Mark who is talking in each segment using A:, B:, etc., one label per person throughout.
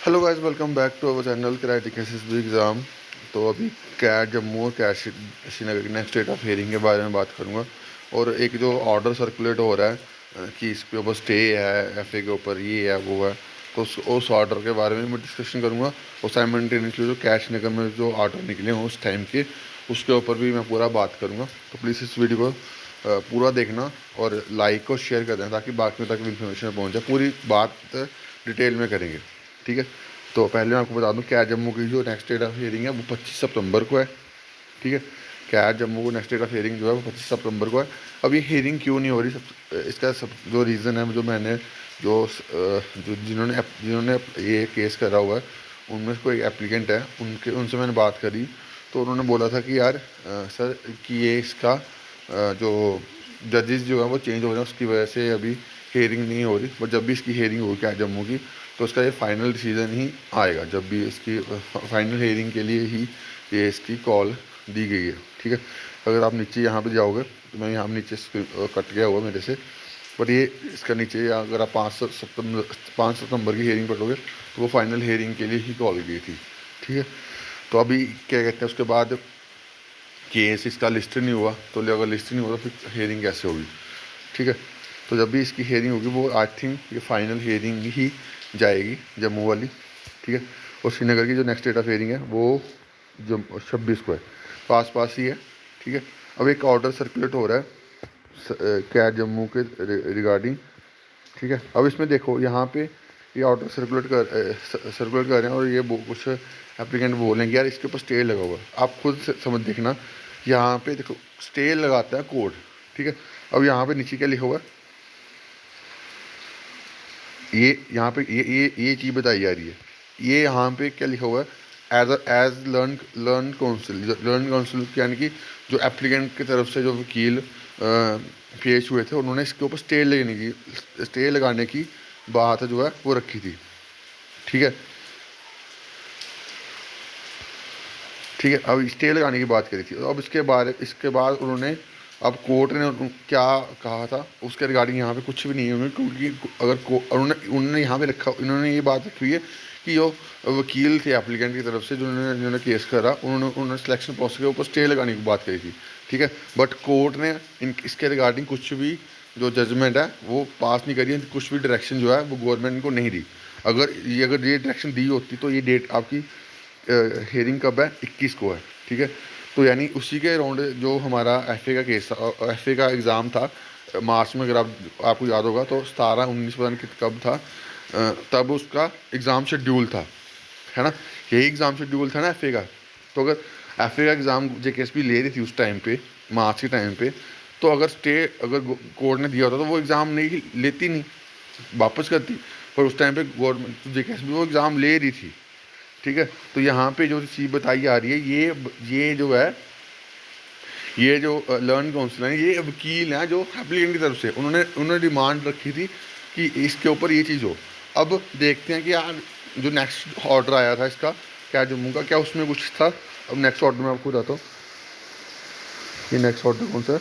A: Hello guys, welcome back to our channel critic SSB exam. तो अभी cat Jammu और cat Srinagar की नेक्स्ट डेट ऑफ हियरिंग के बारे में बात करूंगा। और एक जो ऑर्डर सर्कुलेट हो रहा है कि इसके ऊपर स्टे है, एफए के ऊपर ये है वो है, तो उस ऑर्डर के बारे में मैं डिस्कशन करूंगा। और साइमल्टेनियसली जो कैट श्रीनगर में जो ऑर्डर निकले हों उस टाइम के, उसके ऊपर भी मैं पूरा बात करूँगा। तो प्लीज़ इस वीडियो को पूरा देखना और लाइक और शेयर कर देना ताकि बाकी तक इन्फॉर्मेशन पहुँच जाए। पूरी बात डिटेल में करेंगे, ठीक है। तो पहले मैं आपको बता दूं, क्या जम्मू की जो नेक्स्ट डेट ऑफ हियरिंग है वो 25 सितंबर को है, ठीक है। क्या जम्मू को नेक्स्ट डेट ऑफ हियरिंग जो है वो 25 सितंबर को है। अब ये हियरिंग क्यों नहीं हो रही, इसका सब जो रीज़न है, जो मैंने जो जिन्होंने जिन्होंने ये केस करा हुआ है उनमें कोई एप्लीकेंट है, उनसे मैंने बात करी। तो उन्होंने बोला था कि यार सर कि ये इसका जो जजेस जो है वो चेंज हो रहे हैं, उसकी वजह से अभी हियरिंग नहीं हो रही। बट जब भी इसकी हियरिंग होगी क्या जम्मू की, तो उसका ये फाइनल डिसीजन ही आएगा जब भी इसकी फाइनल हियरिंग के लिए ही ये इसकी कॉल दी गई है, ठीक है। अगर आप नीचे यहाँ पे जाओगे तो मैं यहाँ नीचे कट गया हुआ मेरे से, बट ये इसका नीचे अगर आप 5 सितंबर की हियरिंग पढ़ोगे तो वो फाइनल हियरिंग के लिए ही कॉल गई थी, ठीक है। तो अभी क्या कहते हैं, उसके बाद केस इसका लिस्ट नहीं हुआ, तो अगर लिस्ट नहीं हुआ तो फिर हियरिंग कैसे होगी, ठीक है। तो जब भी इसकी हियरिंग होगी वो आई थिंक ये फाइनल हियरिंग ही जाएगी जम्मू वाली, ठीक है। और श्रीनगर की जो नेक्स्ट डेट ऑफ हियरिंग है वो जो 26 को है, पास पास ही है, ठीक है। अब एक ऑर्डर सर्कुलेट हो रहा है क्या जम्मू के रिगार्डिंग, ठीक है। अब इसमें देखो यहाँ पे ये ऑर्डर सर्कुलेट कर रहे हैं और ये कुछ एप्लीकेंट बोलेंगे यार इसके ऊपर स्टे लगा हुआ है। आप खुद से समझ देखना, यहाँ पे देखो स्टे लगाता है कोर्ट, ठीक है। अब यहाँ पे नीचे क्या लिखा हुआ है, ये यहाँ पे ये चीज़ बताई जा रही है। ये यहाँ पे क्या लिखा हुआ है, एज लर्न काउंसिल यानी कि जो एप्लीकेंट की तरफ से जो वकील पेश हुए थे उन्होंने इसके ऊपर स्टे लगाने की बात जो है वो रखी थी, ठीक है। ठीक है, अब स्टे लगाने की बात करी थी। अब इसके बाद उन्होंने, अब कोर्ट ने क्या कहा था उसके रिगार्डिंग यहाँ पे कुछ भी नहीं है उन्होंने, क्योंकि अगर उन्होंने उन्होंने यहाँ पे रखा, इन्होंने ये बात रखी हुई है कि जो वकील थे एप्लीकेंट की तरफ से जिन्होंने केस करा, उन्होंने सिलेक्शन प्रोसेस के ऊपर स्टे लगाने की बात करी थी, ठीक है। बट कोर्ट ने इसके रिगार्डिंग कुछ भी जो जजमेंट है वो पास नहीं करी है, कुछ भी डायरेक्शन जो है वो गवर्नमेंट को नहीं दी। अगर ये डायरेक्शन दी होती तो ये डेट आपकी हियरिंग कब है, 21 को है, ठीक है। तो यानी उसी के अराउंड जो हमारा एफए का केस था, एफए का एग्ज़ाम था मार्च में, अगर आपको याद होगा तो 17-19 पता नहीं कब था, तब उसका एग्ज़ाम शेड्यूल था, है ना। यही एग्ज़ाम शेड्यूल था ना एफए का। तो अगर एफए का एग्ज़ाम जेकेएसपी ले रही थी उस टाइम पे, मार्च के टाइम पे, तो अगर कोर्ट ने दिया होता तो वो एग्ज़ाम नहीं लेती, नहीं वापस करती। पर उस टाइम पे गवर्नमेंट जेकेएसपी वो एग्ज़ाम ले रही थी, ठीक है। तो यहाँ पे जो चीज़ बताई जा रही है, ये जो है, ये जो लर्न काउंसिल है, ये वकील हैं जो एप्लीकेंट की तरफ से उन्होंने डिमांड रखी थी कि इसके ऊपर ये चीज़ हो। अब देखते हैं कि यार जो नेक्स्ट ऑर्डर आया था इसका क्या जम्मू का, क्या उसमें कुछ था। अब नेक्स्ट ऑर्डर में आपको बताता हूँ, ये नेक्स्ट ऑर्डर कौन सा है,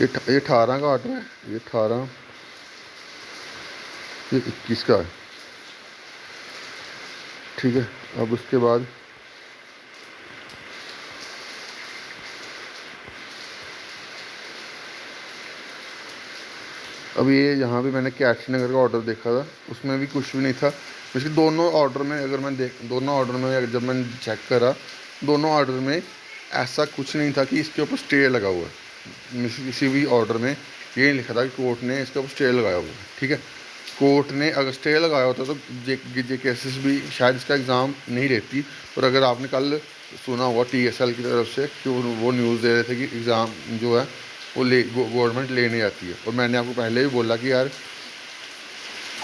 A: ये 18 का ऑर्डर है, ये 18, ये 21 का है, ठीक है। अब उसके बाद अब ये यहाँ पे मैंने कैट श्रीनगर का ऑर्डर देखा था, उसमें भी कुछ भी नहीं था। वैसे दोनों ऑर्डर में अगर मैं दोनों ऑर्डर में अगर जब मैंने चेक करा, दोनों ऑर्डर में ऐसा कुछ नहीं था कि इसके ऊपर स्टे लगा हुआ है। किसी भी ऑर्डर में ये नहीं लिखा था कि कोर्ट ने इसके ऊपर स्टे लगाया हुआ है, ठीक है। कोर्ट ने अगर स्टे लगाया होता तो जे केसेस भी शायद इसका एग्ज़ाम नहीं रहती। और अगर आपने कल सुना होगा TSL की तरफ से कि वो न्यूज़ दे रहे थे कि एग्ज़ाम जो है वो गवर्नमेंट लेने आती है। और मैंने आपको पहले भी बोला कि यार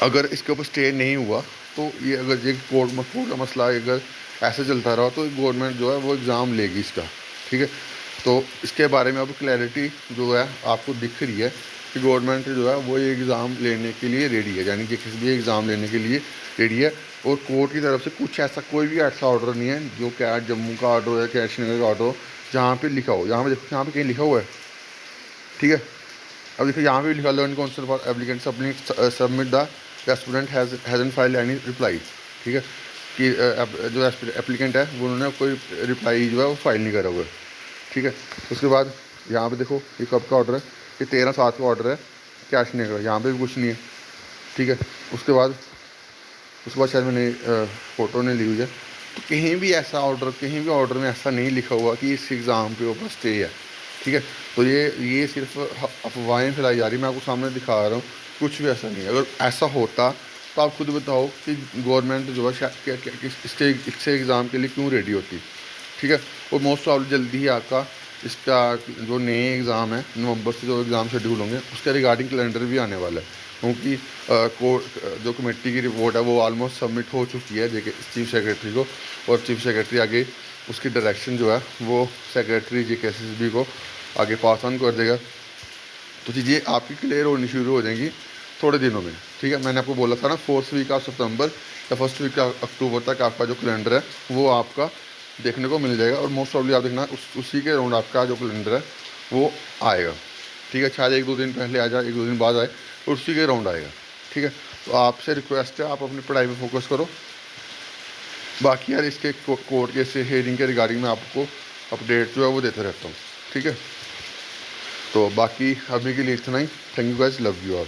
A: अगर इसके ऊपर स्टे नहीं हुआ तो ये अगर ये कोर्ट का मसला अगर ऐसे चलता रहा तो गवर्नमेंट जो है वो एग्ज़ाम लेगी इसका, ठीक है। तो इसके बारे में अब क्लैरिटी जो है आपको दिख रही है कि गवर्नमेंट जो है वो ये एग्ज़ाम लेने के लिए रेडी है, यानी कि किसी भी एग्ज़ाम लेने के लिए रेडी है। और कोर्ट की तरफ से कुछ ऐसा कोई भी ऐसा ऑर्डर नहीं है जो कैट जम्मू का ऑर्डर हो या कैट श्रीनगर का ऑर्डर हो जहाँ पे लिखा हो। यहाँ पे देखो, यहाँ पे कहीं लिखा हुआ है, ठीक है। अब देखो यहाँ पे भी लिखा, learn council for applicant submit the the student हैज़न file any reply, ठीक है, कि जो एप्लीकेंट है वो उन्होंने कोई रिप्लाई जो है वो फाइल नहीं करा हुआ है, ठीक है। उसके बाद यहाँ पे देखो ये कब का ऑर्डर है, ये 13/7 का ऑर्डर है, कैश नहीं का, यहाँ पे भी कुछ नहीं है, ठीक है। उसके बाद शायद मैंने फ़ोटो नहीं ली हुई है, तो कहीं भी ऑर्डर में ऐसा नहीं लिखा हुआ कि इस एग्ज़ाम के ऊपर स्टे है, ठीक है। तो ये सिर्फ अफवाहें फैलाई जा रही, मैं आपको सामने दिखा रहा हूँ, कुछ भी ऐसा नहीं है। अगर ऐसा होता तो आप खुद बताओ कि गवर्नमेंट जो है इसके एग्ज़ाम के लिए क्यों रेडी होती, ठीक है। और मोस्ट प्रॉब्लम जल्दी ही आपका इसका जो नए एग्ज़ाम है नवंबर से जो एग्ज़ाम शेड्यूल होंगे उसके रिगार्डिंग कैलेंडर भी आने वाला है, क्योंकि जो कमेटी की रिपोर्ट है वो ऑलमोस्ट सबमिट हो चुकी है चीफ सेक्रेटरी को, और चीफ सेक्रेटरी आगे उसकी डायरेक्शन जो है वो सेक्रेटरी JKSSB को आगे पास ऑन कर देगा। तो चीज़ें आपकी क्लियर होनी शुरू हो जाएंगी थोड़े दिनों में, ठीक है। मैंने आपको बोला था ना 4th वीक ऑफ सितंबर या 1st वीक ऑफ अक्टूबर तक आपका जो कैलेंडर है वो आपका देखने को मिल जाएगा, और मोस्ट प्रॉब्ली आप देखना उसी के अराउंड आपका जो कैलेंडर है वो आएगा, ठीक है। शायद 1-2 दिन पहले आ जाए, 1-2 दिन बाद आए, और उसी के अराउंड आएगा, ठीक है। तो आपसे रिक्वेस्ट है आप अपनी पढ़ाई पर फोकस करो। बाकी यार इसके कोर्ट के से हेयरिंग के रिगार्डिंग मैं आपको अपडेट जो है वो देता रहता हूँ, ठीक है। तो बाकी अभी के लिए इतना ही। Thank you guys, love you all.